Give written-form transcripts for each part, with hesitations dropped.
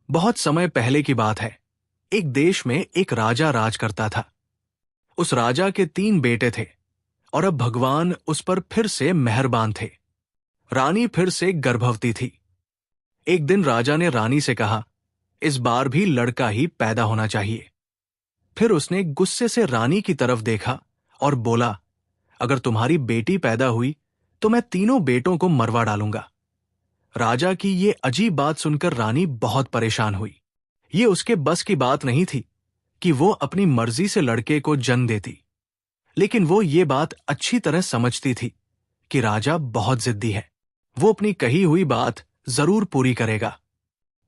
बहुत समय पहले की बात है। एक देश में एक राजा राज करता था। उस राजा के 3 बेटे थे और अब भगवान उस पर फिर से मेहरबान थे। रानी फिर से गर्भवती थी। एक दिन राजा ने रानी से कहा, इस बार भी लड़का ही पैदा होना चाहिए। फिर उसने गुस्से से रानी की तरफ देखा और बोला, अगर तुम्हारी बेटी पैदा हुई तो मैं तीनों बेटों को मरवा डालूंगा। राजा की ये अजीब बात सुनकर रानी बहुत परेशान हुई। ये उसके बस की बात नहीं थी कि वो अपनी मर्जी से लड़के को जन्म देती, लेकिन वो ये बात अच्छी तरह समझती थी कि राजा बहुत जिद्दी है। वो अपनी कही हुई बात जरूर पूरी करेगा।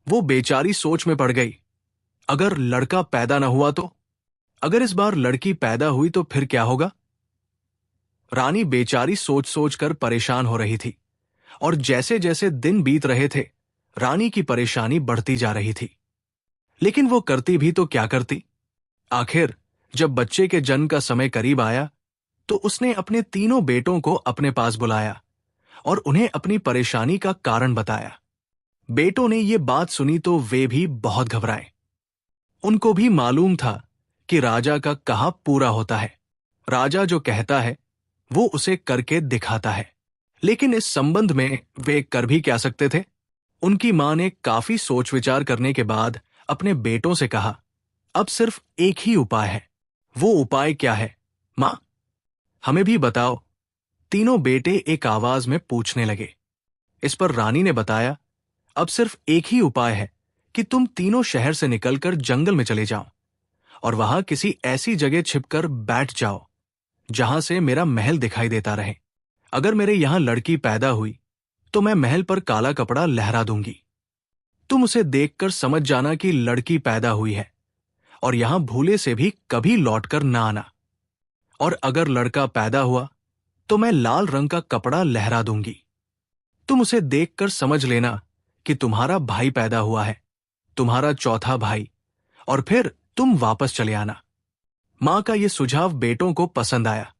वो बेचारी सोच में पड़ गई। अगर लड़का पैदा न हुआ तो? अगर इस बार लड़की पैदा हुई तो फिर क्या होगा? रानी बेचारी सोच सोच कर परेशान हो रही थी और जैसे जैसे दिन बीत रहे थे, रानी की परेशानी बढ़ती जा रही थी। लेकिन वो करती भी तो क्या करती? आखिर जब बच्चे के जन्म का समय करीब आया तो उसने अपने तीनों बेटों को अपने पास बुलाया और उन्हें अपनी परेशानी का कारण बताया। बेटों ने ये बात सुनी तो वे भी बहुत घबराए। उनको भी मालूम था कि राजा का कहा पूरा होता है। राजा जो कहता है वो उसे करके दिखाता है। लेकिन इस संबंध में वे कर भी क्या सकते थे? उनकी मां ने काफी सोच विचार करने के बाद अपने बेटों से कहा, अब सिर्फ एक ही उपाय है। वो उपाय क्या है मां? हमें भी बताओ। तीनों बेटे एक आवाज में पूछने लगे। इस पर रानी ने बताया, अब सिर्फ एक ही उपाय है कि तुम तीनों शहर से निकलकर जंगल में चले जाओ और वहां किसी ऐसी जगह छिपकर बैठ जाओ जहां से मेरा महल दिखाई देता रहे। अगर मेरे यहां लड़की पैदा हुई तो मैं महल पर काला कपड़ा लहरा दूंगी। तुम उसे देखकर समझ जाना कि लड़की पैदा हुई है और यहां भूले से भी कभी लौटकर ना आना। और अगर लड़का पैदा हुआ तो मैं लाल रंग का कपड़ा लहरा दूंगी। तुम उसे देखकर समझ लेना कि तुम्हारा भाई पैदा हुआ है, तुम्हारा चौथा भाई, और फिर तुम वापस चले आना। मां का यह सुझाव बेटों को पसंद आया।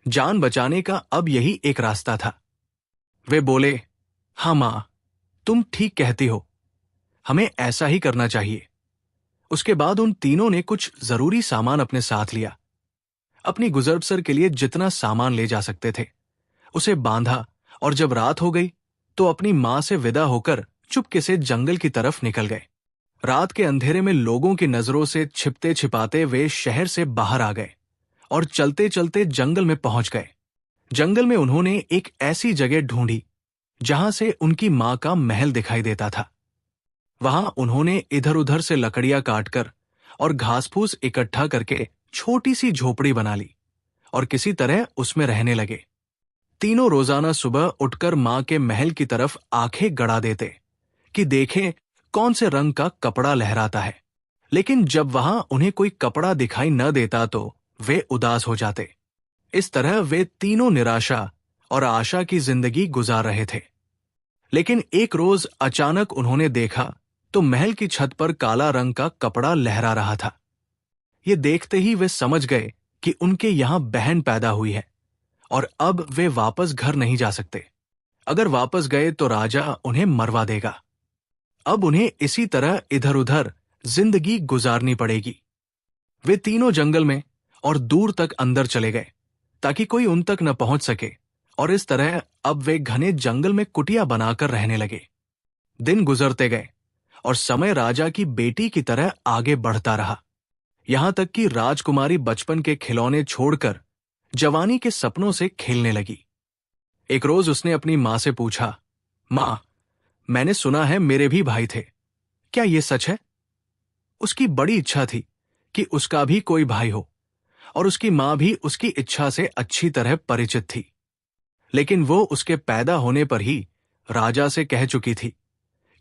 जान बचाने का अब यही एक रास्ता था। वे बोले, हां मां, तुम ठीक कहती हो, हमें ऐसा ही करना चाहिए। उसके बाद उन तीनों ने कुछ जरूरी सामान अपने साथ लिया। अपनी गुजर के लिए जितना सामान ले जा सकते थे उसे बांधा और जब रात हो गई तो अपनी मां से विदा होकर चुपके से जंगल की तरफ निकल गए। रात के अंधेरे में लोगों की नजरों से छिपते छिपाते वे शहर से बाहर आ गए और चलते चलते जंगल में पहुंच गए। जंगल में उन्होंने एक ऐसी जगह ढूंढी जहां से उनकी मां का महल दिखाई देता था। वहां उन्होंने इधर उधर से लकड़ियां काटकर और घास फूस इकट्ठा करके छोटी सी झोपड़ी बना ली और किसी तरह उसमें रहने लगे। तीनों रोजाना सुबह उठकर मां के महल की तरफ आंखें गड़ा देते कि देखें कौन से रंग का कपड़ा लहराता है। लेकिन जब वहां उन्हें कोई कपड़ा दिखाई न देता तो वे उदास हो जाते। इस तरह वे तीनों निराशा और आशा की जिंदगी गुजार रहे थे। लेकिन एक रोज अचानक उन्होंने देखा तो महल की छत पर काला रंग का कपड़ा लहरा रहा था। ये देखते ही वे समझ गए कि उनके यहां बहन पैदा हुई है और अब वे वापस घर नहीं जा सकते। अगर वापस गए तो राजा उन्हें मरवा देगा। अब उन्हें इसी तरह इधर उधर जिंदगी गुजारनी पड़ेगी। वे तीनों जंगल में और दूर तक अंदर चले गए ताकि कोई उन तक न पहुंच सके और इस तरह अब वे घने जंगल में कुटिया बनाकर रहने लगे। दिन गुजरते गए और समय राजा की बेटी की तरह आगे बढ़ता रहा, यहां तक कि राजकुमारी बचपन के खिलौने छोड़कर जवानी के सपनों से खेलने लगी। एक रोज उसने अपनी मां से पूछा, मां, मैंने सुना है मेरे भी भाई थे, क्या यह सच है? उसकी बड़ी इच्छा थी कि उसका भी कोई भाई हो और उसकी मां भी उसकी इच्छा से अच्छी तरह परिचित थी। लेकिन वो उसके पैदा होने पर ही राजा से कह चुकी थी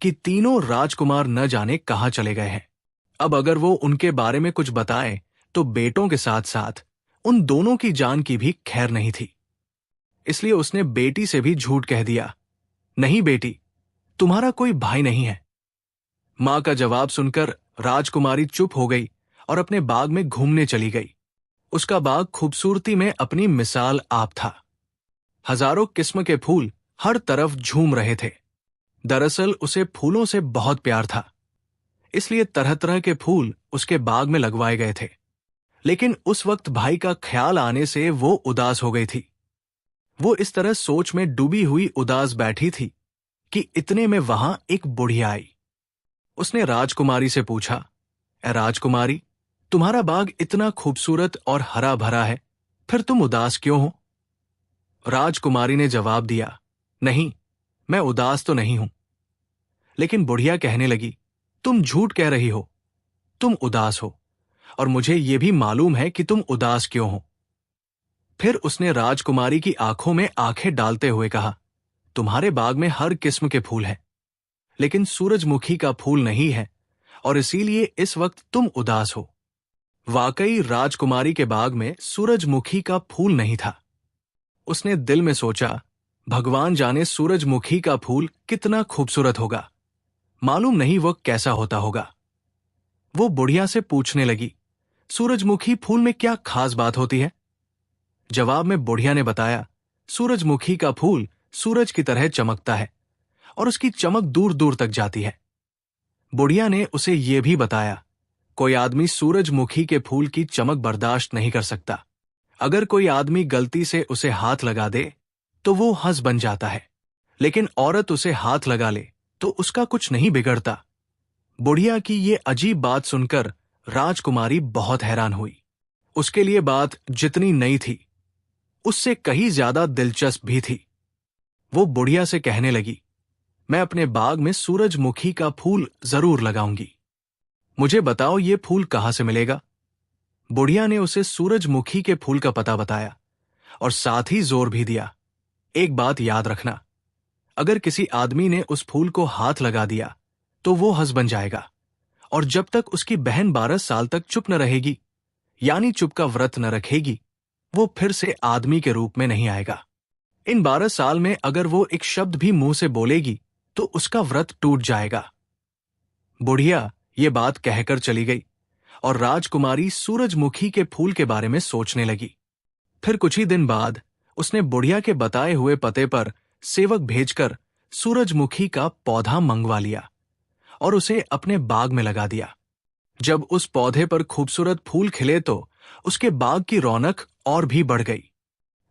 कि तीनों राजकुमार न जाने कहां चले गए हैं। अब अगर वो उनके बारे में कुछ बताए तो बेटों के साथ साथ उन दोनों की जान की भी खैर नहीं थी। इसलिए उसने बेटी से भी झूठ कह दिया, नहीं बेटी, तुम्हारा कोई भाई नहीं है। मां का जवाब सुनकर राजकुमारी चुप हो गई और अपने बाग में घूमने चली गई। उसका बाग खूबसूरती में अपनी मिसाल आप था। हजारों किस्म के फूल हर तरफ झूम रहे थे। दरअसल उसे फूलों से बहुत प्यार था। इसलिए तरह तरह के फूल उसके बाग में लगवाए गए थे। लेकिन उस वक्त भाई का ख्याल आने से वो उदास हो गई थी। वो इस तरह सोच में डूबी हुई उदास बैठी थी कि इतने में वहां एक बुढ़िया आई। उसने राजकुमारी से पूछा, ए राजकुमारी, तुम्हारा बाग इतना खूबसूरत और हरा भरा है, फिर तुम उदास क्यों हो? राजकुमारी ने जवाब दिया, नहीं, मैं उदास तो नहीं हूं। लेकिन बुढ़िया कहने लगी, तुम झूठ कह रही हो, तुम उदास हो, और मुझे यह भी मालूम है कि तुम उदास क्यों हो। फिर उसने राजकुमारी की आंखों में आंखें डालते हुए कहा, तुम्हारे बाग में हर किस्म के फूल हैं, लेकिन सूरजमुखी का फूल नहीं है, और इसीलिए इस वक्त तुम उदास हो। वाकई राजकुमारी के बाग में सूरजमुखी का फूल नहीं था। उसने दिल में सोचा, भगवान जाने सूरजमुखी का फूल कितना खूबसूरत होगा, मालूम नहीं वह कैसा होता होगा। वो बुढ़िया से पूछने लगी, सूरजमुखी फूल में क्या खास बात होती है? जवाब में बुढ़िया ने बताया, सूरजमुखी का फूल सूरज की तरह चमकता है और उसकी चमक दूर दूर तक जाती है। बुढ़िया ने उसे यह भी बताया, कोई आदमी सूरजमुखी के फूल की चमक बर्दाश्त नहीं कर सकता। अगर कोई आदमी गलती से उसे हाथ लगा दे तो वो हंस बन जाता है, लेकिन औरत उसे हाथ लगा ले तो उसका कुछ नहीं बिगड़ता। बुढ़िया की ये अजीब बात सुनकर राजकुमारी बहुत हैरान हुई। उसके लिए बात जितनी नई थी, उससे कहीं ज्यादा दिलचस्प भी थी। वो बुढ़िया से कहने लगी, मैं अपने बाग में सूरजमुखी का फूल जरूर लगाऊंगी, मुझे बताओ ये फूल कहां से मिलेगा? बुढ़िया ने उसे सूरजमुखी के फूल का पता बताया और साथ ही जोर भी दिया, एक बात याद रखना, अगर किसी आदमी ने उस फूल को हाथ लगा दिया तो वो हंस बन जाएगा, और जब तक उसकी बहन 12 साल तक चुप न रहेगी, यानी चुप का व्रत न रखेगी, वो फिर से आदमी के रूप में नहीं आएगा। इन 12 साल में अगर वो एक शब्द भी मुंह से बोलेगी तो उसका व्रत टूट जाएगा। बुढ़िया ये बात कहकर चली गई और राजकुमारी सूरजमुखी के फूल के बारे में सोचने लगी। फिर कुछ ही दिन बाद उसने बुढ़िया के बताए हुए पते पर सेवक भेजकर सूरजमुखी का पौधा मंगवा लिया और उसे अपने बाग में लगा दिया। जब उस पौधे पर खूबसूरत फूल खिले तो उसके बाग की रौनक और भी बढ़ गई।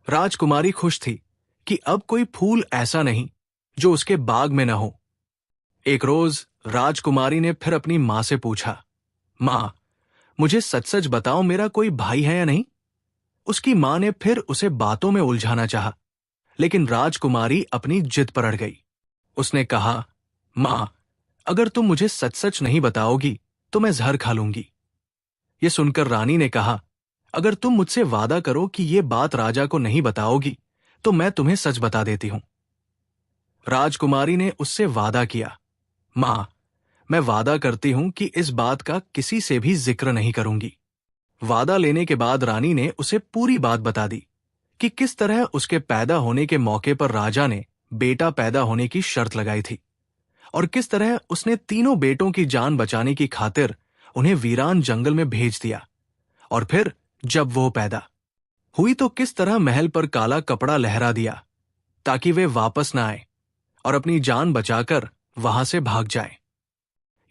राजकुमारी खुश थी कि अब कोई फूल ऐसा नहीं जो उसके बाग में न हो। एक रोज राजकुमारी ने फिर अपनी मां से पूछा, मां, मुझे सच सच बताओ, मेरा कोई भाई है या नहीं? उसकी मां ने फिर उसे बातों में उलझाना चाहा, लेकिन राजकुमारी अपनी जिद पर अड़ गई। उसने कहा, मां, अगर तुम मुझे सच सच नहीं बताओगी तो मैं जहर खा लूंगी। ये सुनकर रानी ने कहा, अगर तुम मुझसे वादा करो कि ये बात राजा को नहीं बताओगी तो मैं तुम्हें सच बता देती हूं। राजकुमारी ने उससे वादा किया, मां, मैं वादा करती हूं कि इस बात का किसी से भी जिक्र नहीं करूंगी। वादा लेने के बाद रानी ने उसे पूरी बात बता दी कि किस तरह उसके पैदा होने के मौके पर राजा ने बेटा पैदा होने की शर्त लगाई थी और किस तरह उसने तीनों बेटों की जान बचाने की खातिर उन्हें वीरान जंगल में भेज दिया, और फिर जब वो पैदा हुई तो किस तरह महल पर काला कपड़ा लहरा दिया ताकि वे वापस न आए और अपनी जान बचाकर वहां से भाग जाए।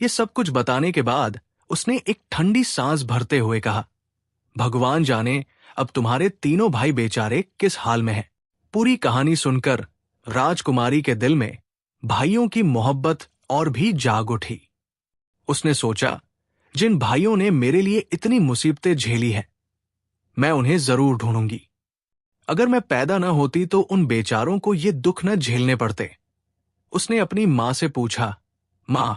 ये सब कुछ बताने के बाद उसने एक ठंडी सांस भरते हुए कहा, भगवान जाने अब तुम्हारे तीनों भाई बेचारे किस हाल में हैं। पूरी कहानी सुनकर राजकुमारी के दिल में भाइयों की मोहब्बत और भी जाग उठी। उसने सोचा, जिन भाइयों ने मेरे लिए इतनी मुसीबतें झेली हैं, मैं उन्हें जरूर ढूंढूंगी। अगर मैं पैदा न होती तो उन बेचारों को ये दुख न झेलने पड़ते। उसने अपनी मां से पूछा, मां,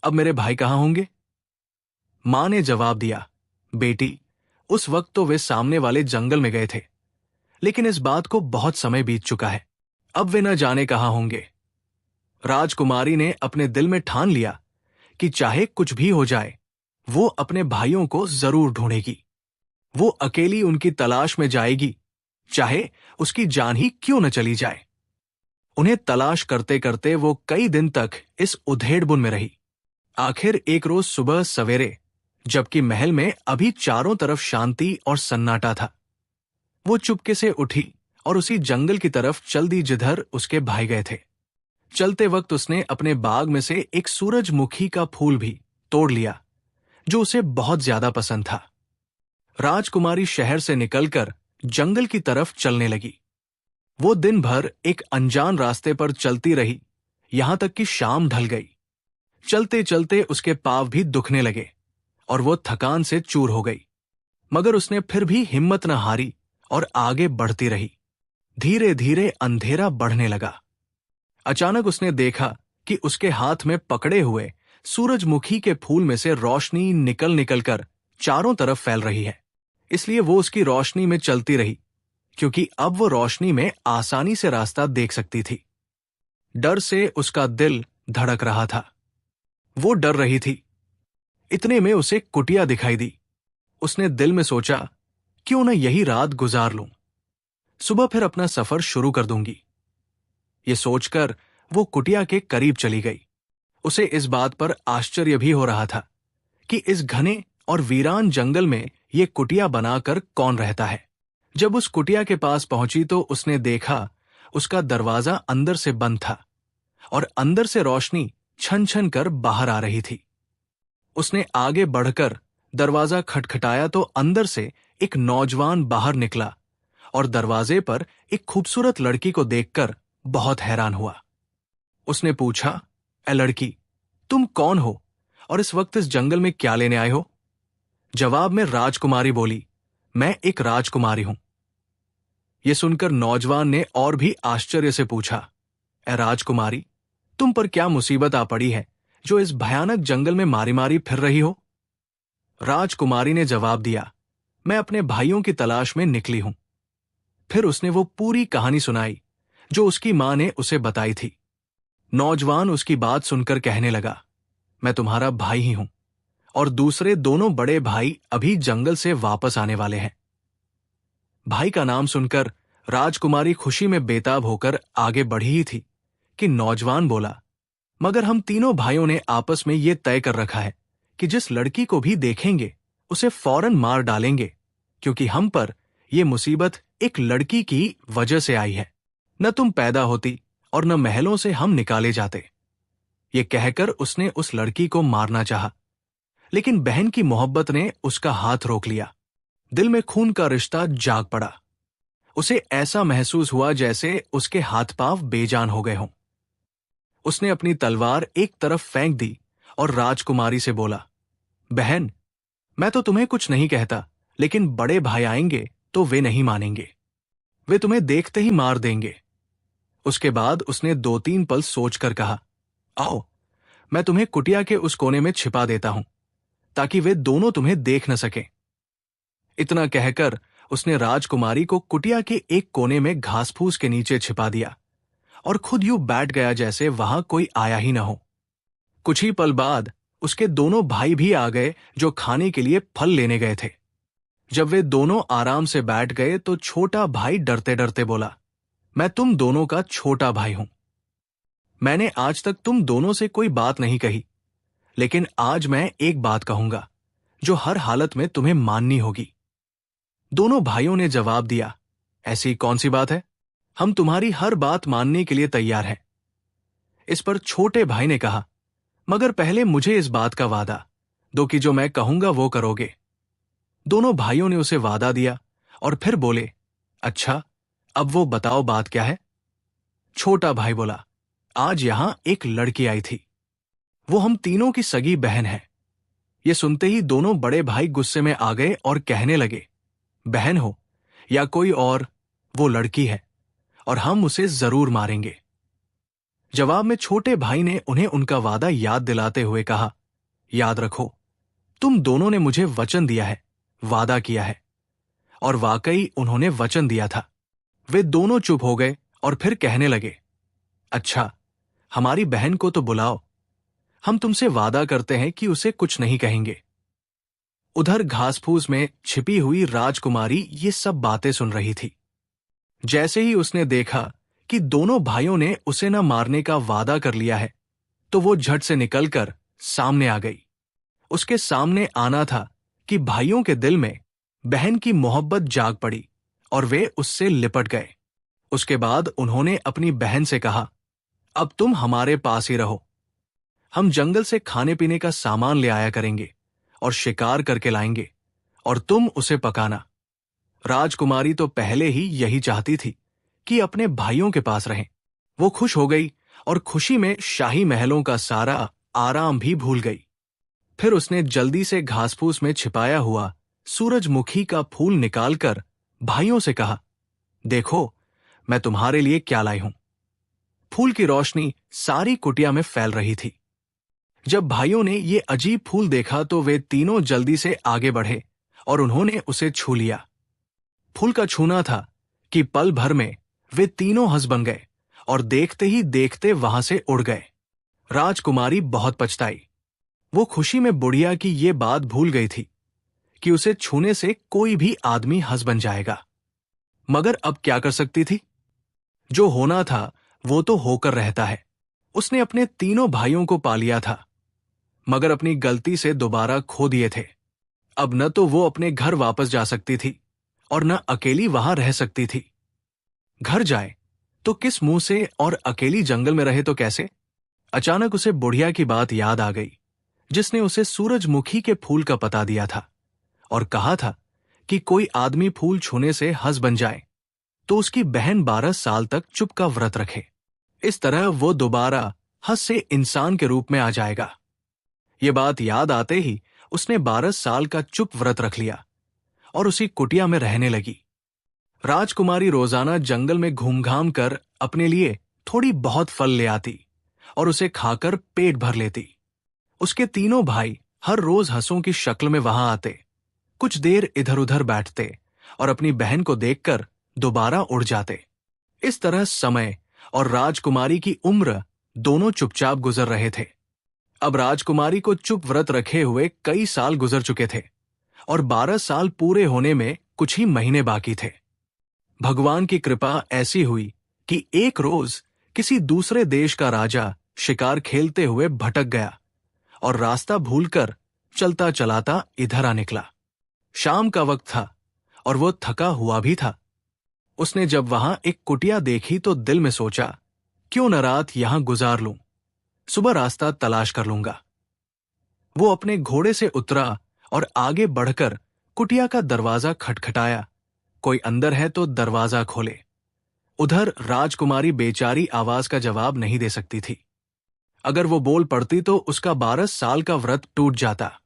अब मेरे भाई कहां होंगे? मां ने जवाब दिया, बेटी, उस वक्त तो वे सामने वाले जंगल में गए थे, लेकिन इस बात को बहुत समय बीत चुका है, अब वे न जाने कहां होंगे। राजकुमारी ने अपने दिल में ठान लिया कि चाहे कुछ भी हो जाए, वो अपने भाइयों को जरूर ढूंढेगी। वो अकेली उनकी तलाश में जाएगी, चाहे उसकी जान ही क्यों न चली जाए। उन्हें तलाश करते करते वो कई दिन तक इस उधेड़बुन में रही। आखिर एक रोज सुबह सवेरे, जबकि महल में अभी चारों तरफ शांति और सन्नाटा था, वो चुपके से उठी और उसी जंगल की तरफ चल दी जिधर उसके भाई गए थे। चलते वक्त उसने अपने बाग में से एक सूरजमुखी का फूल भी तोड़ लिया जो उसे बहुत ज्यादा पसंद था। राजकुमारी शहर से निकलकर जंगल की तरफ चलने लगी। वो दिन भर एक अनजान रास्ते पर चलती रही, यहां तक कि शाम ढल गई। चलते चलते उसके पांव भी दुखने लगे और वो थकान से चूर हो गई, मगर उसने फिर भी हिम्मत न हारी और आगे बढ़ती रही। धीरे धीरे अंधेरा बढ़ने लगा। अचानक उसने देखा कि उसके हाथ में पकड़े हुए सूरजमुखी के फूल में से रोशनी निकल निकल कर चारों तरफ फैल रही है। इसलिए वो उसकी रोशनी में चलती रही, क्योंकि अब वो रोशनी में आसानी से रास्ता देख सकती थी। डर से उसका दिल धड़क रहा था। वो डर रही थी। इतने में उसे कुटिया दिखाई दी। उसने दिल में सोचा, क्यों न यही रात गुजार लूं, सुबह फिर अपना सफर शुरू कर दूंगी। ये सोचकर वो कुटिया के करीब चली गई। उसे इस बात पर आश्चर्य भी हो रहा था कि इस घने और वीरान जंगल में ये कुटिया बनाकर कौन रहता है। जब उस कुटिया के पास पहुंची तो उसने देखा उसका दरवाजा अंदर से बंद था और अंदर से रोशनी छन छन कर बाहर आ रही थी। उसने आगे बढ़कर दरवाजा खटखटाया तो अंदर से एक नौजवान बाहर निकला और दरवाजे पर एक खूबसूरत लड़की को देखकर बहुत हैरान हुआ। उसने पूछा, ए लड़की, तुम कौन हो और इस वक्त इस जंगल में क्या लेने आए हो? जवाब में राजकुमारी बोली, मैं एक राजकुमारी हूं। यह सुनकर नौजवान ने और भी आश्चर्य से पूछा, ए राजकुमारी, तुम पर क्या मुसीबत आ पड़ी है जो इस भयानक जंगल में मारी मारी फिर रही हो? राजकुमारी ने जवाब दिया, मैं अपने भाइयों की तलाश में निकली हूं। फिर उसने वो पूरी कहानी सुनाई जो उसकी मां ने उसे बताई थी। नौजवान उसकी बात सुनकर कहने लगा, मैं तुम्हारा भाई ही हूं और दूसरे दोनों बड़े भाई अभी जंगल से वापस आने वाले हैं। भाई का नाम सुनकर राजकुमारी खुशी में बेताब होकर आगे बढ़ी ही थी कि नौजवान बोला, मगर हम तीनों भाइयों ने आपस में ये तय कर रखा है कि जिस लड़की को भी देखेंगे उसे फौरन मार डालेंगे, क्योंकि हम पर यह मुसीबत एक लड़की की वजह से आई है। न तुम पैदा होती और न महलों से हम निकाले जाते। ये कहकर उसने उस लड़की को मारना चाहा, लेकिन बहन की मोहब्बत ने उसका हाथ रोक लिया। दिल में खून का रिश्ता जाग पड़ा। उसे ऐसा महसूस हुआ जैसे उसके हाथ पांव बेजान हो गए हों। उसने अपनी तलवार एक तरफ फेंक दी और राजकुमारी से बोला, बहन, मैं तो तुम्हें कुछ नहीं कहता, लेकिन बड़े भाई आएंगे तो वे नहीं मानेंगे। वे तुम्हें देखते ही मार देंगे। उसके बाद उसने 2-3 पल सोचकर कहा, आओ, मैं तुम्हें कुटिया के उस कोने में छिपा देता हूं, ताकि वे दोनों तुम्हें देख न सकें। इतना कहकर उसने राजकुमारी को कुटिया के एक कोने में घास फूस के नीचे छिपा दिया और खुद यूं बैठ गया जैसे वहां कोई आया ही न हो। कुछ ही पल बाद उसके दोनों भाई भी आ गए जो खाने के लिए फल लेने गए थे। जब वे दोनों आराम से बैठ गए तो छोटा भाई डरते डरते बोला, मैं तुम दोनों का छोटा भाई हूं। मैंने आज तक तुम दोनों से कोई बात नहीं कही, लेकिन आज मैं एक बात कहूंगा जो हर हालत में तुम्हें माननी होगी। दोनों भाइयों ने जवाब दिया, ऐसी कौन सी बात है? हम तुम्हारी हर बात मानने के लिए तैयार हैं। इस पर छोटे भाई ने कहा, मगर पहले मुझे इस बात का वादा दो कि जो मैं कहूंगा वो करोगे। दोनों भाइयों ने उसे वादा दिया और फिर बोले, अच्छा, अब वो बताओ बात क्या है? छोटा भाई बोला, आज यहां एक लड़की आई थी। वो हम तीनों की सगी बहन है। ये सुनते ही दोनों बड़े भाई गुस्से में आ गए और कहने लगे, बहन हो या कोई और, वो लड़की है और हम उसे जरूर मारेंगे। जवाब में छोटे भाई ने उन्हें उनका वादा याद दिलाते हुए कहा, याद रखो, तुम दोनों ने मुझे वचन दिया है, वादा किया है। और वाकई उन्होंने वचन दिया था। वे दोनों चुप हो गए और फिर कहने लगे, अच्छा, हमारी बहन को तो बुलाओ, हम तुमसे वादा करते हैं कि उसे कुछ नहीं कहेंगे। उधर घासफूस में छिपी हुई राजकुमारी ये सब बातें सुन रही थी। जैसे ही उसने देखा कि दोनों भाइयों ने उसे न मारने का वादा कर लिया है, तो वो झट से निकलकर सामने आ गई। उसके सामने आना था कि भाइयों के दिल में बहन की मोहब्बत जाग पड़ी और वे उससे लिपट गए। उसके बाद उन्होंने अपनी बहन से कहा, अब तुम हमारे पास ही रहो। हम जंगल से खाने पीने का सामान ले आया करेंगे और शिकार करके लाएंगे, और तुम उसे पकाना। राजकुमारी तो पहले ही यही चाहती थी कि अपने भाइयों के पास रहें। वो खुश हो गई और खुशी में शाही महलों का सारा आराम भी भूल गई। फिर उसने जल्दी से घास-फूस में छिपाया हुआ सूरजमुखी का फूल निकालकर भाइयों से कहा, देखो, मैं तुम्हारे लिए क्या लाई हूं। फूल की रोशनी सारी कुटिया में फैल रही थी। जब भाइयों ने ये अजीब फूल देखा तो वे तीनों जल्दी से आगे बढ़े और उन्होंने उसे छू लिया। फूल का छूना था कि पल भर में वे तीनों हंस बन गए और देखते ही देखते वहां से उड़ गए। राजकुमारी बहुत पछताई। वो खुशी में बुढ़िया की ये बात भूल गई थी कि उसे छूने से कोई भी आदमी हंस बन जाएगा। मगर अब क्या कर सकती थी? जो होना था वो तो होकर रहता है। उसने अपने तीनों भाइयों को पा लिया था, मगर अपनी गलती से दोबारा खो दिए थे। अब न तो वो अपने घर वापस जा सकती थी और न अकेली वहां रह सकती थी। घर जाए तो किस मुंह से, और अकेली जंगल में रहे तो कैसे? अचानक उसे बुढ़िया की बात याद आ गई, जिसने उसे सूरजमुखी के फूल का पता दिया था और कहा था कि कोई आदमी फूल छूने से हंस बन जाए तो उसकी बहन 12 साल तक चुप का व्रत रखे। इस तरह वो दोबारा हंस से इंसान के रूप में आ जाएगा। ये बात याद आते ही उसने 12 साल का चुप व्रत रख लिया और उसी कुटिया में रहने लगी। राजकुमारी रोजाना जंगल में घूम-घाम कर अपने लिए थोड़ी बहुत फल ले आती और उसे खाकर पेट भर लेती। उसके तीनों भाई हर रोज हंसों की शक्ल में वहां आते, कुछ देर इधर-उधर बैठते और अपनी बहन को देखकर दोबारा उड़ जाते। इस तरह समय और राजकुमारी की उम्र दोनों चुपचाप गुजर रहे थे। अब राजकुमारी को चुप व्रत रखे हुए कई साल गुजर चुके थे और 12 साल पूरे होने में कुछ ही महीने बाकी थे। भगवान की कृपा ऐसी हुई कि एक रोज किसी दूसरे देश का राजा शिकार खेलते हुए भटक गया और रास्ता भूलकर चलता चलाता इधर आ निकला। शाम का वक्त था और वो थका हुआ भी था। उसने जब वहां एक कुटिया देखी तो दिल में सोचा, क्यों न रात यहां गुजार लूं, सुबह रास्ता तलाश कर लूंगा। वो अपने घोड़े से उतरा और आगे बढ़कर कुटिया का दरवाजा खटखटाया। कोई अंदर है तो दरवाजा खोले। उधर राजकुमारी बेचारी आवाज का जवाब नहीं दे सकती थी। अगर वो बोल पड़ती तो उसका 12 साल का व्रत टूट जाता।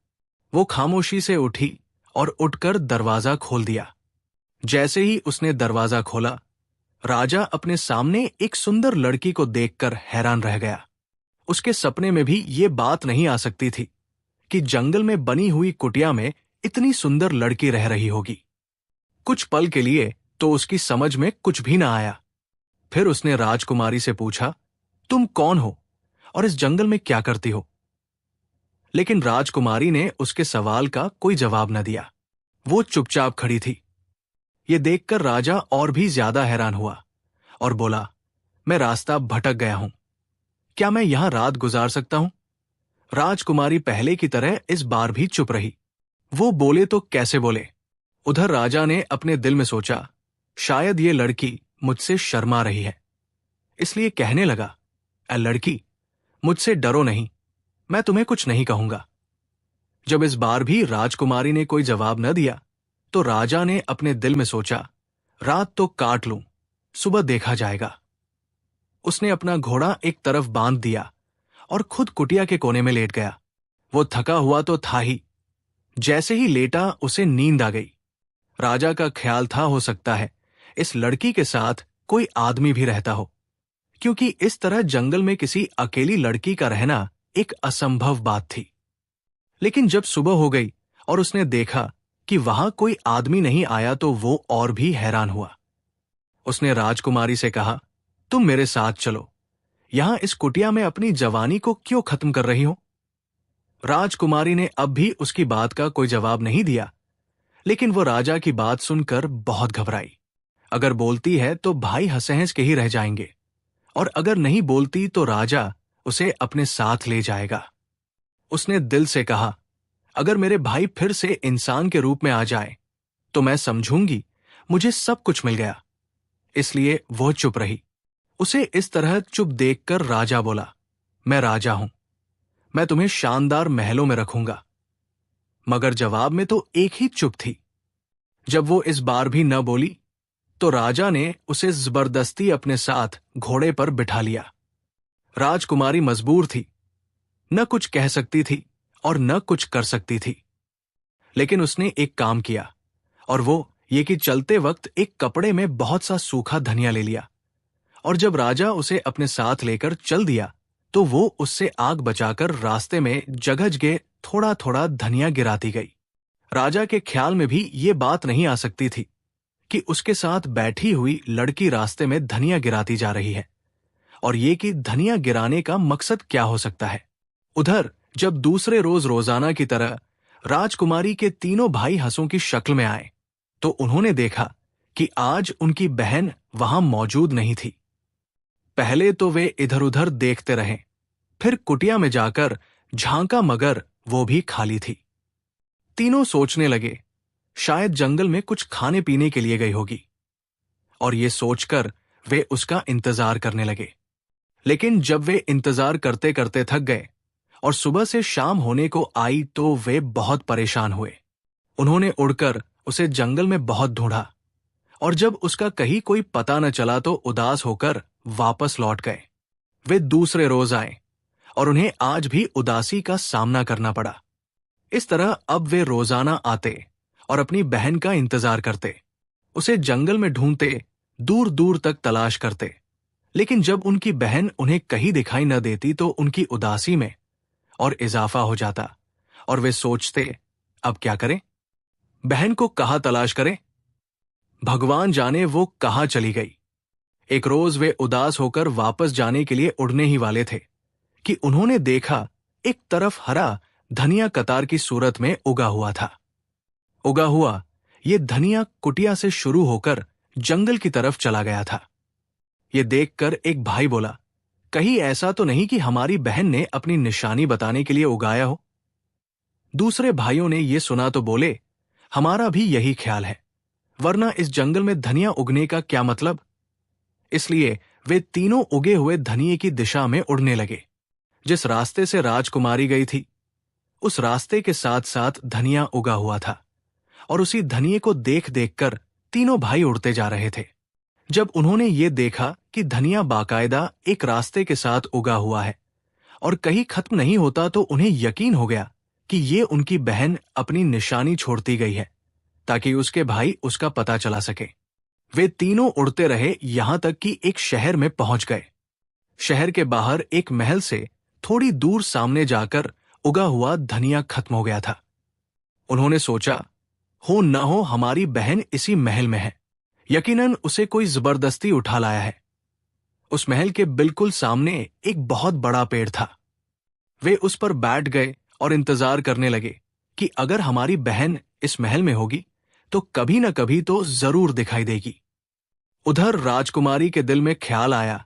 वो खामोशी से उठी और उठकर दरवाजा खोल दिया। जैसे ही उसने दरवाजा खोला, राजा अपने सामने एक सुंदर लड़की को देखकर हैरान रह गया। उसके सपने में भी ये बात नहीं आ सकती थी कि जंगल में बनी हुई कुटिया में इतनी सुंदर लड़की रह रही होगी। कुछ पल के लिए तो उसकी समझ में कुछ भी ना आया। फिर उसने राजकुमारी से पूछा, तुम कौन हो और इस जंगल में क्या करती हो? लेकिन राजकुमारी ने उसके सवाल का कोई जवाब न दिया। वो चुपचाप खड़ी थी। ये देखकर राजा और भी ज्यादा हैरान हुआ और बोला, मैं रास्ता भटक गया हूं, क्या मैं यहां रात गुजार सकता हूं? राजकुमारी पहले की तरह इस बार भी चुप रही। वो बोले तो कैसे बोले? उधर राजा ने अपने दिल में सोचा, शायद ये लड़की मुझसे शर्मा रही है, इसलिए कहने लगा, ऐ लड़की, मुझसे डरो नहीं, मैं तुम्हें कुछ नहीं कहूंगा। जब इस बार भी राजकुमारी ने कोई जवाब न दिया तो राजा ने अपने दिल में सोचा, रात तो काट लूं, सुबह देखा जाएगा। उसने अपना घोड़ा एक तरफ बांध दिया और खुद कुटिया के कोने में लेट गया। वो थका हुआ तो था ही। जैसे ही लेटा उसे नींद आ गई। राजा का ख्याल था, हो सकता है इस लड़की के साथ कोई आदमी भी रहता हो, क्योंकि इस तरह जंगल में किसी अकेली लड़की का रहना एक असंभव बात थी। लेकिन जब सुबह हो गई और उसने देखा कि वहां कोई आदमी नहीं आया तो वो और भी हैरान हुआ। उसने राजकुमारी से कहा, तुम मेरे साथ चलो, यहां इस कुटिया में अपनी जवानी को क्यों खत्म कर रही हो? राजकुमारी ने अब भी उसकी बात का कोई जवाब नहीं दिया, लेकिन वो राजा की बात सुनकर बहुत घबराई। अगर बोलती है तो भाई हंस-हंस के ही रह जाएंगे, और अगर नहीं बोलती तो राजा उसे अपने साथ ले जाएगा। उसने दिल से कहा, अगर मेरे भाई फिर से इंसान के रूप में आ जाए तो मैं समझूंगी मुझे सब कुछ मिल गया। इसलिए वो चुप रही। उसे इस तरह चुप देखकर राजा बोला, मैं राजा हूं, मैं तुम्हें शानदार महलों में रखूंगा। मगर जवाब में तो एक ही चुप थी। जब वो इस बार भी न बोली तो राजा ने उसे जबरदस्ती अपने साथ घोड़े पर बिठा लिया। राजकुमारी मजबूर थी, न कुछ कह सकती थी और न कुछ कर सकती थी। लेकिन उसने एक काम किया, और वो ये कि चलते वक्त एक कपड़े में बहुत सा सूखा धनिया ले लिया, और जब राजा उसे अपने साथ लेकर चल दिया तो वो उससे आग बचाकर रास्ते में जगह जगह थोड़ा थोड़ा धनिया गिराती गई। राजा के ख्याल में भी ये बात नहीं आ सकती थी कि उसके साथ बैठी हुई लड़की रास्ते में धनिया गिराती जा रही है, और ये कि धनिया गिराने का मकसद क्या हो सकता है। उधर जब दूसरे रोज रोजाना की तरह राजकुमारी के तीनों भाई हंसों की शक्ल में आए तो उन्होंने देखा कि आज उनकी बहन वहां मौजूद नहीं थी। पहले तो वे इधर उधर देखते रहे, फिर कुटिया में जाकर झांका मगर वो भी खाली थी। तीनों सोचने लगे, शायद जंगल में कुछ खाने पीने के लिए गई होगी, और ये सोचकर वे उसका इंतजार करने लगे। लेकिन जब वे इंतजार करते करते थक गए और सुबह से शाम होने को आई तो वे बहुत परेशान हुए। उन्होंने उड़कर उसे जंगल में बहुत ढूंढा, और जब उसका कहीं कोई पता न चला तो उदास होकर वापस लौट गए। वे दूसरे रोज आए और उन्हें आज भी उदासी का सामना करना पड़ा। इस तरह अब वे रोजाना आते और अपनी बहन का इंतजार करते, उसे जंगल में ढूंढते, दूर दूर तक तलाश करते। लेकिन जब उनकी बहन उन्हें कहीं दिखाई न देती तो उनकी उदासी में और इजाफा हो जाता, और वे सोचते, अब क्या करें, बहन को कहाँ तलाश करें। भगवान जाने वो कहाँ चली गई। एक रोज वे उदास होकर वापस जाने के लिए उड़ने ही वाले थे कि उन्होंने देखा एक तरफ हरा धनिया कतार की सूरत में उगा हुआ था। उगा हुआ ये धनिया कुटिया से शुरू होकर जंगल की तरफ चला गया था। ये देखकर एक भाई बोला, कहीं ऐसा तो नहीं कि हमारी बहन ने अपनी निशानी बताने के लिए उगाया हो। दूसरे भाइयों ने ये सुना तो बोले, हमारा भी यही ख्याल है, वरना इस जंगल में धनिया उगने का क्या मतलब। इसलिए वे तीनों उगे हुए धनिये की दिशा में उड़ने लगे। जिस रास्ते से राजकुमारी गई थी उस रास्ते के साथ साथ धनिया उगा हुआ था, और उसी धनिये को देख देखकर तीनों भाई उड़ते जा रहे थे। जब उन्होंने ये देखा कि धनिया बाकायदा एक रास्ते के साथ उगा हुआ है और कहीं खत्म नहीं होता तो उन्हें यकीन हो गया कि ये उनकी बहन अपनी निशानी छोड़ती गई है ताकि उसके भाई उसका पता चला सके। वे तीनों उड़ते रहे यहां तक कि एक शहर में पहुंच गए। शहर के बाहर एक महल से थोड़ी दूर सामने जाकर उगा हुआ धनिया खत्म हो गया था। उन्होंने सोचा, हो न हो हमारी बहन इसी महल में है, यकीनन उसे कोई जबरदस्ती उठा लाया है। उस महल के बिल्कुल सामने एक बहुत बड़ा पेड़ था। वे उस पर बैठ गए और इंतजार करने लगे कि अगर हमारी बहन इस महल में होगी तो कभी न कभी तो जरूर दिखाई देगी। उधर राजकुमारी के दिल में ख्याल आया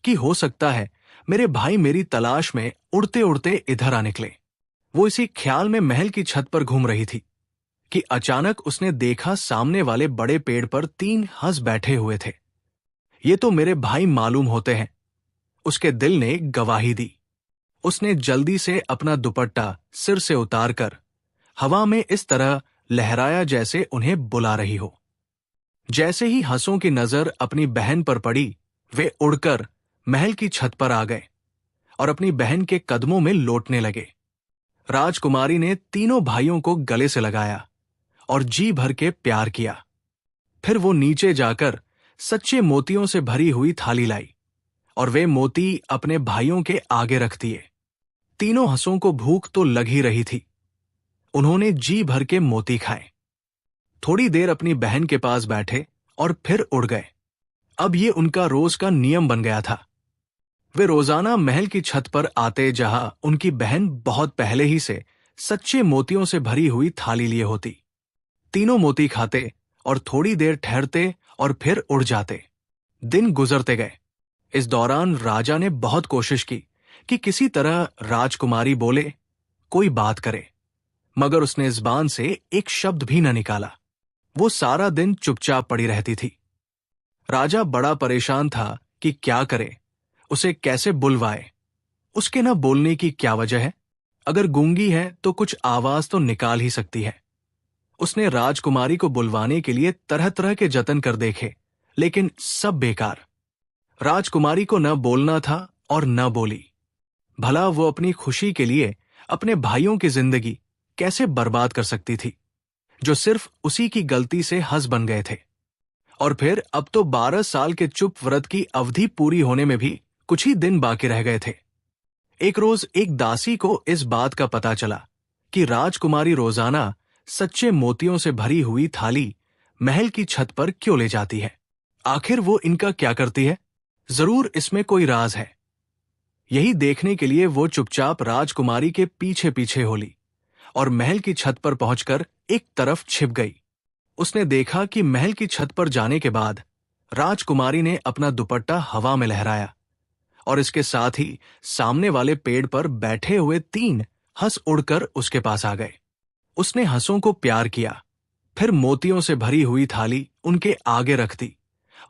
कि हो सकता है मेरे भाई मेरी तलाश में उड़ते उड़ते इधर आ निकले। वो इसी ख्याल में महल की छत पर घूम रही थी कि अचानक उसने देखा सामने वाले बड़े पेड़ पर 3 हंस बैठे हुए थे। ये तो मेरे भाई मालूम होते हैं, उसके दिल ने गवाही दी। उसने जल्दी से अपना दुपट्टा सिर से उतारकर हवा में इस तरह लहराया जैसे उन्हें बुला रही हो। जैसे ही हंसों की नजर अपनी बहन पर पड़ी वे उड़कर महल की छत पर आ गए और अपनी बहन के कदमों में लौटने लगे। राजकुमारी ने तीनों भाइयों को गले से लगाया और जी भर के प्यार किया। फिर वो नीचे जाकर सच्चे मोतियों से भरी हुई थाली लाई और वे मोती अपने भाइयों के आगे रख दिए। तीनों हंसों को भूख तो लग ही रही थी। उन्होंने जी भर के मोती खाए, थोड़ी देर अपनी बहन के पास बैठे और फिर उड़ गए। अब ये उनका रोज का नियम बन गया था। वे रोजाना महल की छत पर आते जहां उनकी बहन बहुत पहले ही से सच्चे मोतियों से भरी हुई थाली लिए होती। तीनों मोती खाते और थोड़ी देर ठहरते और फिर उड़ जाते। दिन गुजरते गए। इस दौरान राजा ने बहुत कोशिश की कि किसी तरह राजकुमारी बोले, कोई बात करे, मगर उसने ज़बान से एक शब्द भी न निकाला। वो सारा दिन चुपचाप पड़ी रहती थी। राजा बड़ा परेशान था कि क्या करे, उसे कैसे बुलवाए, उसके न बोलने की क्या वजह है। अगर गूंगी है तो कुछ आवाज तो निकाल ही सकती है। उसने राजकुमारी को बुलवाने के लिए तरह तरह के जतन कर देखे, लेकिन सब बेकार। राजकुमारी को न बोलना था और न बोली। भला वो अपनी खुशी के लिए अपने भाइयों की जिंदगी कैसे बर्बाद कर सकती थी, जो सिर्फ उसी की गलती से हंस बन गए थे। और फिर अब तो 12 साल के चुप व्रत की अवधि पूरी होने में भी कुछ ही दिन बाकी रह गए थे। एक रोज एक दासी को इस बात का पता चला कि राजकुमारी रोजाना सच्चे मोतियों से भरी हुई थाली महल की छत पर क्यों ले जाती है। आखिर वो इनका क्या करती है? जरूर इसमें कोई राज है। यही देखने के लिए वो चुपचाप राजकुमारी के पीछे पीछे होली और महल की छत पर पहुंचकर एक तरफ छिप गई। उसने देखा कि महल की छत पर जाने के बाद राजकुमारी ने अपना दुपट्टा हवा में लहराया और इसके साथ ही सामने वाले पेड़ पर बैठे हुए 3 हंस उड़कर उसके पास आ गए। उसने हंसों को प्यार किया, फिर मोतियों से भरी हुई थाली उनके आगे रख दी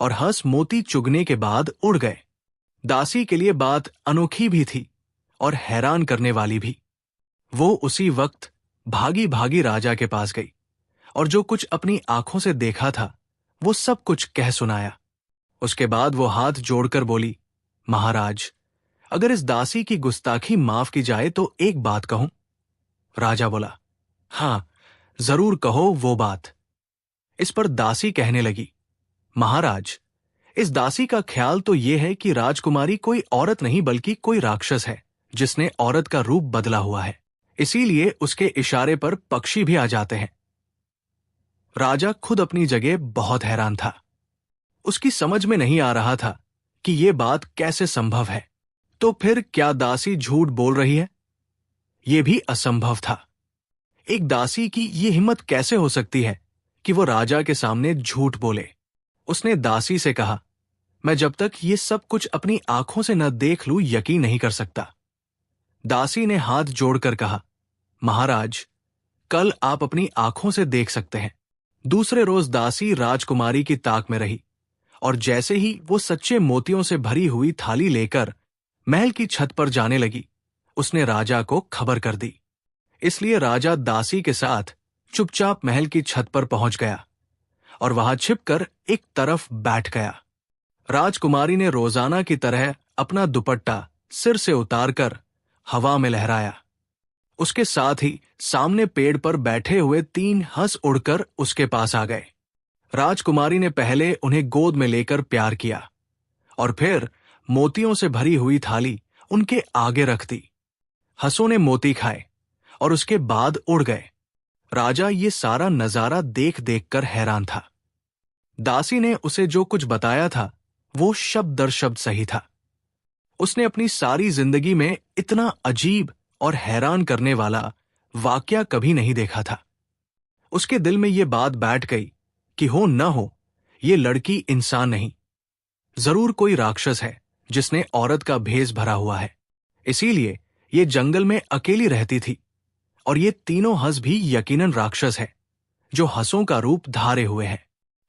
और हंस मोती चुगने के बाद उड़ गए। दासी के लिए बात अनोखी भी थी और हैरान करने वाली भी। वो उसी वक्त भागी भागी राजा के पास गई और जो कुछ अपनी आंखों से देखा था वो सब कुछ कह सुनाया। उसके बाद वो हाथ जोड़कर बोली, महाराज, अगर इस दासी की गुस्ताखी माफ की जाए तो एक बात कहूं। राजा बोला, हाँ जरूर कहो वो बात। इस पर दासी कहने लगी, महाराज, इस दासी का ख्याल तो यह है कि राजकुमारी कोई औरत नहीं बल्कि कोई राक्षस है जिसने औरत का रूप बदला हुआ है, इसीलिए उसके इशारे पर पक्षी भी आ जाते हैं। राजा खुद अपनी जगह बहुत हैरान था। उसकी समझ में नहीं आ रहा था कि यह बात कैसे संभव है। तो फिर क्या दासी झूठ बोल रही है? यह भी असंभव था। एक दासी की यह हिम्मत कैसे हो सकती है कि वो राजा के सामने झूठ बोले? उसने दासी से कहा, मैं जब तक ये सब कुछ अपनी आंखों से न देख लूं यकीन नहीं कर सकता। दासी ने हाथ जोड़कर कहा, महाराज, कल आप अपनी आंखों से देख सकते हैं। दूसरे रोज दासी राजकुमारी की ताक में रही और जैसे ही वो सच्चे मोतियों से भरी हुई थाली लेकर महल की छत पर जाने लगी, उसने राजा को खबर कर दी। इसलिए राजा दासी के साथ चुपचाप महल की छत पर पहुंच गया और वहां छिपकर एक तरफ बैठ गया। राजकुमारी ने रोजाना की तरह अपना दुपट्टा सिर से उतारकर हवा में लहराया। उसके साथ ही सामने पेड़ पर बैठे हुए 3 हंस उड़कर उसके पास आ गए। राजकुमारी ने पहले उन्हें गोद में लेकर प्यार किया और फिर मोतियों से भरी हुई थाली उनके आगे रख दी। हंसों ने मोती खाए और उसके बाद उड़ गए। राजा ये सारा नजारा देख देखकर हैरान था। दासी ने उसे जो कुछ बताया था वो शब्द दर शब्द सही था। उसने अपनी सारी जिंदगी में इतना अजीब और हैरान करने वाला वाकया कभी नहीं देखा था। उसके दिल में ये बात बैठ गई कि हो न हो, ये लड़की इंसान नहीं, जरूर कोई राक्षस है जिसने औरत का भेष भरा हुआ है। इसीलिए ये जंगल में अकेली रहती थी और ये तीनों हंस भी यकीनन राक्षस है जो हंसों का रूप धारे हुए हैं।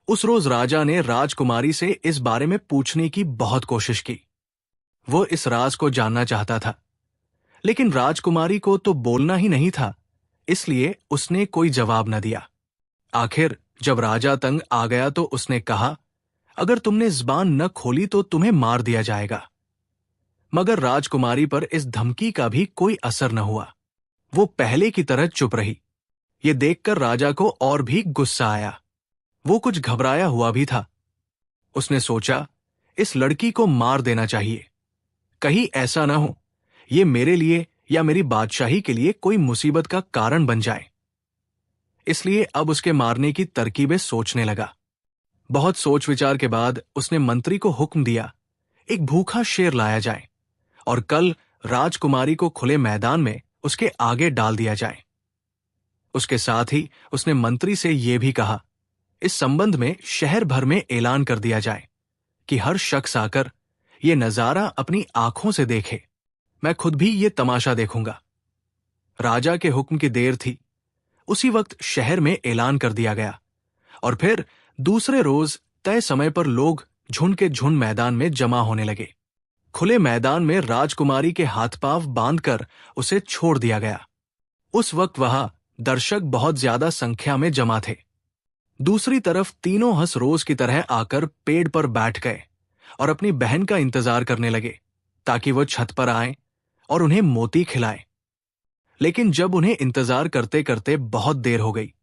उस रोज राजा ने राजकुमारी से इस बारे में पूछने की बहुत कोशिश की। वो इस राज को जानना चाहता था, लेकिन राजकुमारी को तो बोलना ही नहीं था, इसलिए उसने कोई जवाब न दिया। आखिर जब राजा तंग आ गया तो उसने कहा, अगर तुमने जुबान न खोली तो तुम्हें मार दिया जाएगा। मगर राजकुमारी पर इस धमकी का भी कोई असर न हुआ। वो पहले की तरह चुप रही। ये देखकर राजा को और भी गुस्सा आया। वो कुछ घबराया हुआ भी था। उसने सोचा, इस लड़की को मार देना चाहिए, कहीं ऐसा ना हो ये मेरे लिए या मेरी बादशाही के लिए कोई मुसीबत का कारण बन जाए। इसलिए अब उसके मारने की तरकीबें सोचने लगा। बहुत सोच विचार के बाद उसने मंत्री को हुक्म दिया, एक भूखा शेर लाया जाए और कल राजकुमारी को खुले मैदान में उसके आगे डाल दिया जाए। उसके साथ ही उसने मंत्री से यह भी कहा, इस संबंध में शहर भर में ऐलान कर दिया जाए कि हर शख्स आकर यह नजारा अपनी आंखों से देखे। मैं खुद भी ये तमाशा देखूंगा। राजा के हुक्म की देर थी। उसी वक्त शहर में ऐलान कर दिया गया और फिर दूसरे रोज तय समय पर लोग झुंड के झुंड मैदान में जमा होने लगे। खुले मैदान में राजकुमारी के हाथ पांव बांधकर उसे छोड़ दिया गया। उस वक्त वहां दर्शक बहुत ज्यादा संख्या में जमा थे। दूसरी तरफ तीनों हंस रोज की तरह आकर पेड़ पर बैठ गए और अपनी बहन का इंतजार करने लगे ताकि वो छत पर आए और उन्हें मोती खिलाए। लेकिन जब उन्हें इंतजार करते करते बहुत देर हो गई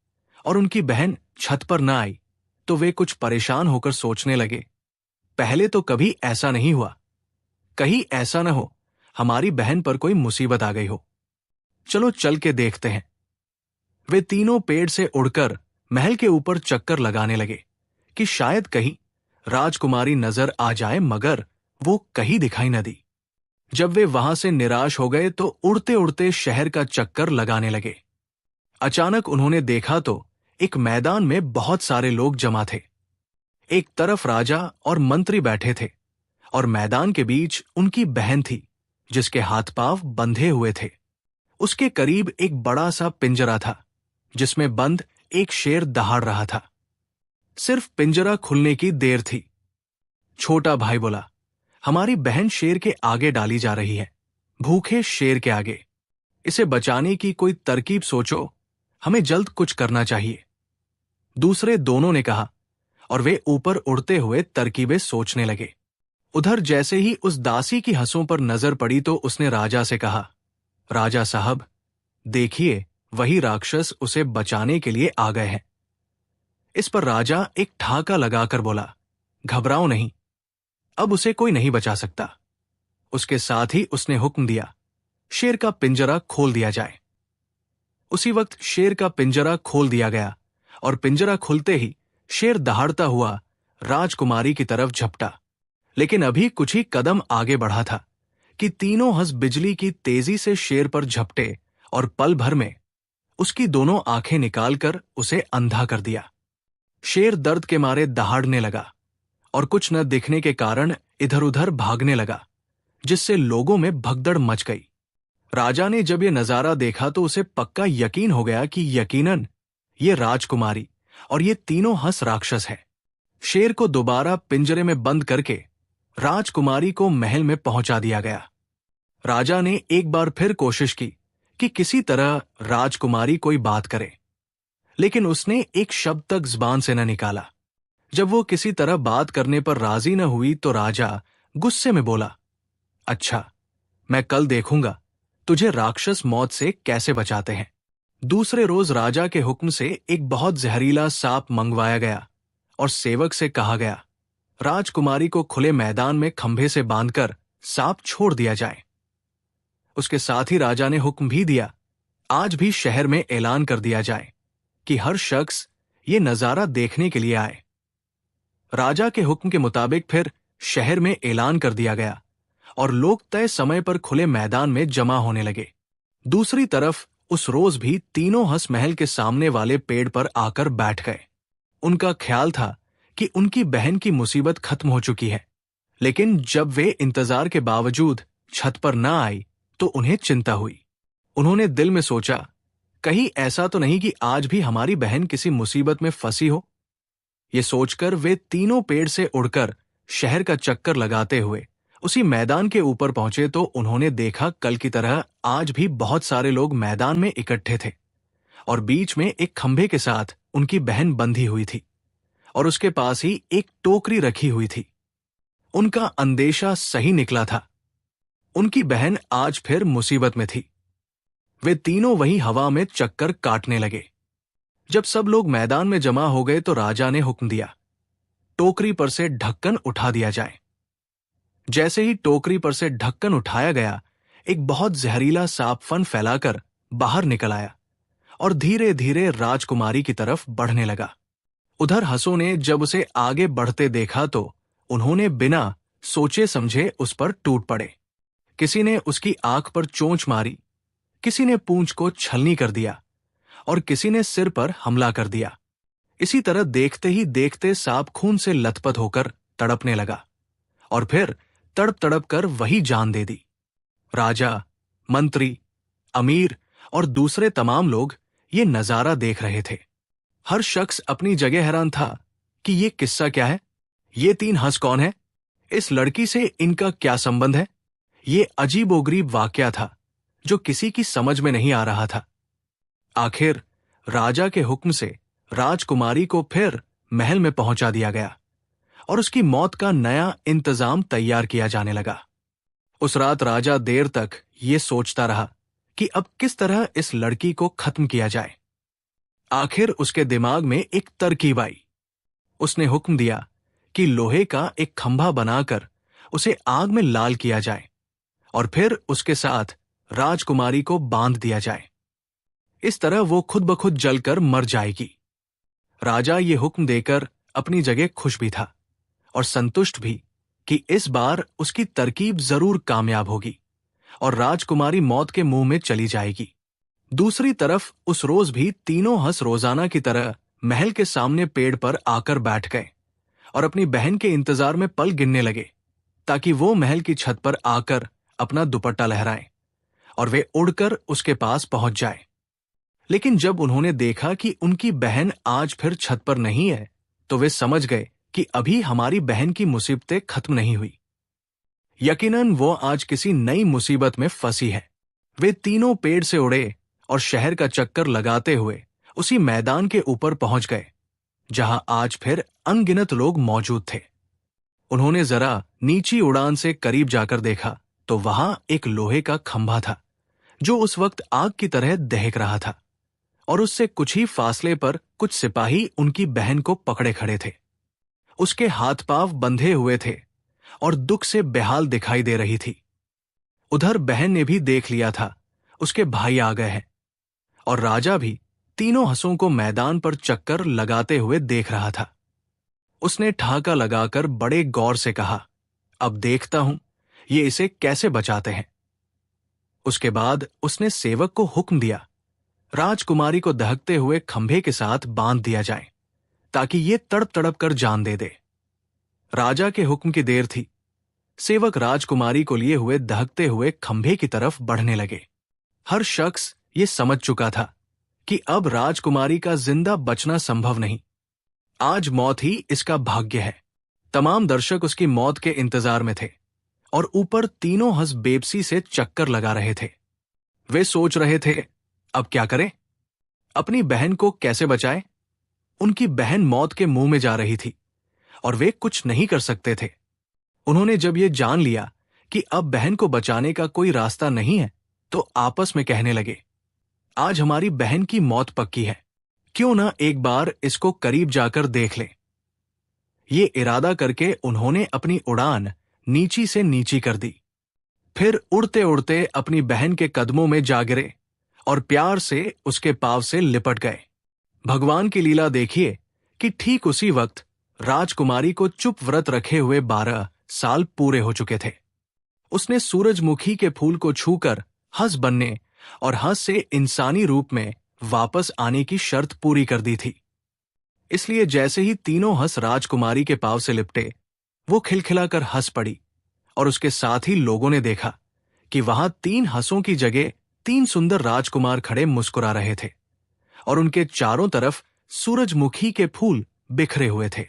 और उनकी बहन छत पर न आई, तो वे कुछ परेशान होकर सोचने लगे, पहले तो कभी ऐसा नहीं हुआ, कहीं ऐसा न हो हमारी बहन पर कोई मुसीबत आ गई हो। चलो चल के देखते हैं। वे तीनों पेड़ से उड़कर महल के ऊपर चक्कर लगाने लगे कि शायद कहीं राजकुमारी नजर आ जाए, मगर वो कहीं दिखाई न दी। जब वे वहां से निराश हो गए तो उड़ते उड़ते शहर का चक्कर लगाने लगे। अचानक उन्होंने देखा तो एक मैदान में बहुत सारे लोग जमा थे। एक तरफ राजा और मंत्री बैठे थे और मैदान के बीच उनकी बहन थी जिसके हाथ पांव बंधे हुए थे। उसके करीब एक बड़ा सा पिंजरा था जिसमें बंद एक शेर दहाड़ रहा था। सिर्फ पिंजरा खुलने की देर थी। छोटा भाई बोला, हमारी बहन शेर के आगे डाली जा रही है, भूखे शेर के आगे। इसे बचाने की कोई तरकीब सोचो, हमें जल्द कुछ करना चाहिए। दूसरे दोनों ने कहा और वे ऊपर उड़ते हुए तरकीबें सोचने लगे। उधर जैसे ही उस दासी की हंसों पर नजर पड़ी तो उसने राजा से कहा, राजा साहब, देखिए वही राक्षस उसे बचाने के लिए आ गए हैं। इस पर राजा एक ठाका लगाकर बोला, घबराओ नहीं, अब उसे कोई नहीं बचा सकता। उसके साथ ही उसने हुक्म दिया, शेर का पिंजरा खोल दिया जाए। उसी वक्त शेर का पिंजरा खोल दिया गया और पिंजरा खुलते ही शेर दहाड़ता हुआ राजकुमारी की तरफ झपटा। लेकिन अभी कुछ ही कदम आगे बढ़ा था कि तीनों हंस बिजली की तेजी से शेर पर झपटे और पल भर में उसकी दोनों आंखें निकालकर उसे अंधा कर दिया। शेर दर्द के मारे दहाड़ने लगा और कुछ न दिखने के कारण इधर उधर भागने लगा, जिससे लोगों में भगदड़ मच गई। राजा ने जब ये नजारा देखा तो उसे पक्का यकीन हो गया कि यकीनन ये राजकुमारी और ये तीनों हंस राक्षस है। शेर को दोबारा पिंजरे में बंद करके राजकुमारी को महल में पहुंचा दिया गया। राजा ने एक बार फिर कोशिश की कि किसी तरह राजकुमारी कोई बात करे, लेकिन उसने एक शब्द तक जुबान से न निकाला। जब वो किसी तरह बात करने पर राजी न हुई तो राजा गुस्से में बोला, अच्छा, मैं कल देखूंगा तुझे राक्षस मौत से कैसे बचाते हैं। दूसरे रोज राजा के हुक्म से एक बहुत जहरीला सांप मंगवाया गया और सेवक से कहा गया, राजकुमारी को खुले मैदान में खंभे से बांधकर सांप छोड़ दिया जाए। उसके साथ ही राजा ने हुक्म भी दिया, आज भी शहर में ऐलान कर दिया जाए कि हर शख्स ये नजारा देखने के लिए आए। राजा के हुक्म के मुताबिक फिर शहर में ऐलान कर दिया गया और लोग तय समय पर खुले मैदान में जमा होने लगे। दूसरी तरफ उस रोज भी तीनों हंस महल के सामने वाले पेड़ पर आकर बैठ गए। उनका ख्याल था कि उनकी बहन की मुसीबत खत्म हो चुकी है, लेकिन जब वे इंतजार के बावजूद छत पर न आई तो उन्हें चिंता हुई। उन्होंने दिल में सोचा, कहीं ऐसा तो नहीं कि आज भी हमारी बहन किसी मुसीबत में फंसी हो। ये सोचकर वे तीनों पेड़ से उड़कर शहर का चक्कर लगाते हुए उसी मैदान के ऊपर पहुंचे तो उन्होंने देखा कल की तरह आज भी बहुत सारे लोग मैदान में इकट्ठे थे और बीच में एक खंभे के साथ उनकी बहन बंधी हुई थी और उसके पास ही एक टोकरी रखी हुई थी। उनका अंदेशा सही निकला था, उनकी बहन आज फिर मुसीबत में थी। वे तीनों वही हवा में चक्कर काटने लगे। जब सब लोग मैदान में जमा हो गए तो राजा ने हुक्म दिया, टोकरी पर से ढक्कन उठा दिया जाए। जैसे ही टोकरी पर से ढक्कन उठाया गया, एक बहुत जहरीला सांप फन फैलाकर बाहर निकल आया और धीरे धीरे राजकुमारी की तरफ बढ़ने लगा। उधर हंसों ने जब उसे आगे बढ़ते देखा तो उन्होंने बिना सोचे समझे उस पर टूट पड़े। किसी ने उसकी आंख पर चोंच मारी, किसी ने पूंछ को छलनी कर दिया और किसी ने सिर पर हमला कर दिया। इसी तरह देखते ही देखते सांप खून से लथपथ होकर तड़पने लगा और फिर तड़प तड़प कर वही जान दे दी। राजा, मंत्री, अमीर और दूसरे तमाम लोग ये नजारा देख रहे थे। हर शख्स अपनी जगह हैरान था कि ये किस्सा क्या है, ये तीन हंस कौन है, इस लड़की से इनका क्या संबंध है? ये अजीबोगरीब वाकया था जो किसी की समझ में नहीं आ रहा था। आखिर राजा के हुक्म से राजकुमारी को फिर महल में पहुंचा दिया गया और उसकी मौत का नया इंतजाम तैयार किया जाने लगा। उस रात राजा देर तक ये सोचता रहा कि अब किस तरह इस लड़की को खत्म किया जाए। आखिर उसके दिमाग में एक तरकीब आई। उसने हुक्म दिया कि लोहे का एक खंभा बनाकर उसे आग में लाल किया जाए और फिर उसके साथ राजकुमारी को बांध दिया जाए। इस तरह वो खुद ब खुद जलकर मर जाएगी। राजा ये हुक्म देकर अपनी जगह खुश भी था और संतुष्ट भी कि इस बार उसकी तरकीब जरूर कामयाब होगी और राजकुमारी मौत के मुंह में चली जाएगी। दूसरी तरफ उस रोज भी तीनों हंस रोजाना की तरह महल के सामने पेड़ पर आकर बैठ गए और अपनी बहन के इंतजार में पल गिनने लगे ताकि वो महल की छत पर आकर अपना दुपट्टा लहराएं और वे उड़कर उसके पास पहुंच जाए। लेकिन जब उन्होंने देखा कि उनकी बहन आज फिर छत पर नहीं है तो वे समझ गए कि अभी हमारी बहन की मुसीबतें खत्म नहीं हुई। यकीनन वो आज किसी नई मुसीबत में फंसी है। वे तीनों पेड़ से उड़े और शहर का चक्कर लगाते हुए उसी मैदान के ऊपर पहुंच गए जहां आज फिर अनगिनत लोग मौजूद थे। उन्होंने जरा नीची उड़ान से करीब जाकर देखा तो वहां एक लोहे का खंभा था जो उस वक्त आग की तरह दहक रहा था और उससे कुछ ही फासले पर कुछ सिपाही उनकी बहन को पकड़े खड़े थे। उसके हाथ पांव बंधे हुए थे और दुख से बेहाल दिखाई दे रही थी। उधर बहन ने भी देख लिया था उसके भाई आ गए हैं और राजा भी तीनों हंसों को मैदान पर चक्कर लगाते हुए देख रहा था। उसने ठहाका लगाकर बड़े गौर से कहा, अब देखता हूं ये इसे कैसे बचाते हैं। उसके बाद उसने सेवक को हुक्म दिया, राजकुमारी को दहकते हुए खंभे के साथ बांध दिया जाए ताकि ये तड़प तड़प कर जान दे दे। राजा के हुक्म की देर थी। सेवक राजकुमारी को लिए हुए दहकते हुए खंभे की तरफ बढ़ने लगे। हर शख्स ये समझ चुका था कि अब राजकुमारी का जिंदा बचना संभव नहीं। आज मौत ही इसका भाग्य है। तमाम दर्शक उसकी मौत के इंतजार में थे और ऊपर तीनों हंस बेबसी से चक्कर लगा रहे थे। वे सोच रहे थे, अब क्या करें? अपनी बहन को कैसे बचाएं? उनकी बहन मौत के मुंह में जा रही थी और वे कुछ नहीं कर सकते थे। उन्होंने जब ये जान लिया कि अब बहन को बचाने का कोई रास्ता नहीं है तो आपस में कहने लगे, आज हमारी बहन की मौत पक्की है, क्यों ना एक बार इसको करीब जाकर देख लें। ये इरादा करके उन्होंने अपनी उड़ान नीची से नीची कर दी। फिर उड़ते उड़ते अपनी बहन के कदमों में जा गिरे और प्यार से उसके पांव से लिपट गए। भगवान की लीला देखिए कि ठीक उसी वक्त राजकुमारी को चुप व्रत रखे हुए 12 साल पूरे हो चुके थे। उसने सूरजमुखी के फूल को छूकर हंस बनने और हंस से इंसानी रूप में वापस आने की शर्त पूरी कर दी थी। इसलिए जैसे ही तीनों हंस राजकुमारी के पांव से लिपटे, वो खिलखिलाकर हंस पड़ी और उसके साथ ही लोगों ने देखा कि वहां 3 हंसों की जगह 3 सुंदर राजकुमार खड़े मुस्कुरा रहे थे और उनके चारों तरफ सूरजमुखी के फूल बिखरे हुए थे।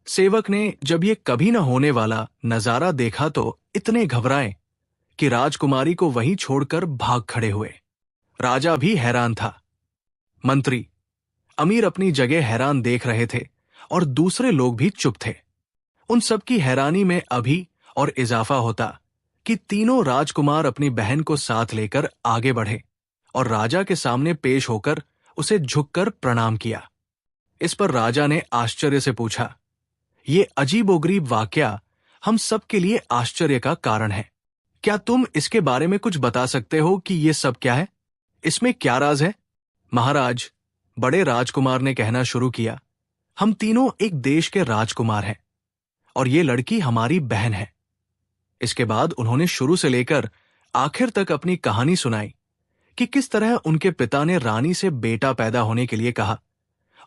सेवक ने जब ये कभी न होने वाला नजारा देखा तो इतने घबराए कि राजकुमारी को वहीं छोड़कर भाग खड़े हुए। राजा भी हैरान था। मंत्री, अमीर अपनी जगह हैरान देख रहे थे और दूसरे लोग भी चुप थे। उन सबकी हैरानी में अभी और इजाफा होता कि तीनों राजकुमार अपनी बहन को साथ लेकर आगे बढ़े और राजा के सामने पेश होकर उसे झुककर प्रणाम किया। इस पर राजा ने आश्चर्य से पूछा, ये अजीबोगरीब वाकया हम सबके लिए आश्चर्य का कारण है। क्या तुम इसके बारे में कुछ बता सकते हो कि ये सब क्या है? इसमें क्या राज है? महाराज, बड़े राजकुमार ने कहना शुरू किया, हम तीनों एक देश के राजकुमार हैं और ये लड़की हमारी बहन है। इसके बाद उन्होंने शुरू से लेकर आखिर तक अपनी कहानी सुनाई कि किस तरह उनके पिता ने रानी से बेटा पैदा होने के लिए कहा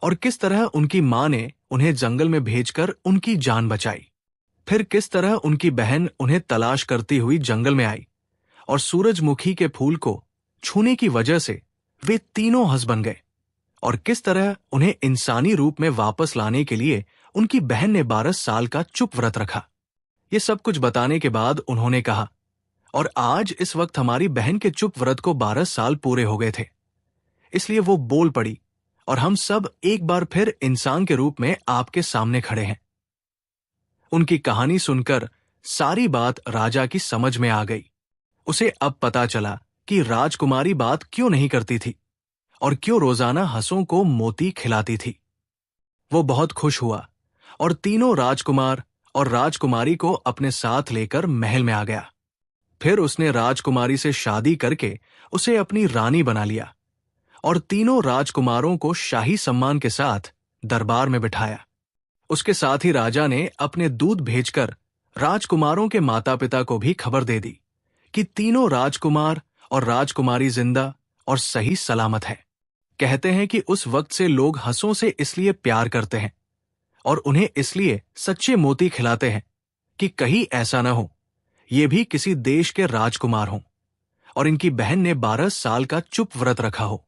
और किस तरह उनकी मां ने उन्हें जंगल में भेजकर उनकी जान बचाई। फिर किस तरह उनकी बहन उन्हें तलाश करती हुई जंगल में आई और सूरजमुखी के फूल को छूने की वजह से वे तीनों हंस बन गए और किस तरह उन्हें इंसानी रूप में वापस लाने के लिए उनकी बहन ने 12 साल का चुप व्रत रखा। ये सब कुछ बताने के बाद उन्होंने कहा, और आज इस वक्त हमारी बहन के चुप व्रत को 12 साल पूरे हो गए थे। इसलिए वो बोल पड़ी और हम सब एक बार फिर इंसान के रूप में आपके सामने खड़े हैं। उनकी कहानी सुनकर सारी बात राजा की समझ में आ गई। उसे अब पता चला कि राजकुमारी बात क्यों नहीं करती थी और क्यों रोजाना हंसों को मोती खिलाती थी। वो बहुत खुश हुआ और तीनों राजकुमार और राजकुमारी को अपने साथ लेकर महल में आ गया। फिर उसने राजकुमारी से शादी करके उसे अपनी रानी बना लिया और तीनों राजकुमारों को शाही सम्मान के साथ दरबार में बिठाया। उसके साथ ही राजा ने अपने दूत भेजकर राजकुमारों के माता पिता को भी खबर दे दी कि तीनों राजकुमार और राजकुमारी जिंदा और सही सलामत है। कहते हैं कि उस वक्त से लोग हंसों से इसलिए प्यार करते हैं और उन्हें इसलिए सच्चे मोती खिलाते हैं कि कहीं ऐसा न हो ये भी किसी देश के राजकुमार हों और इनकी बहन ने 12 साल का चुप व्रत रखा हो।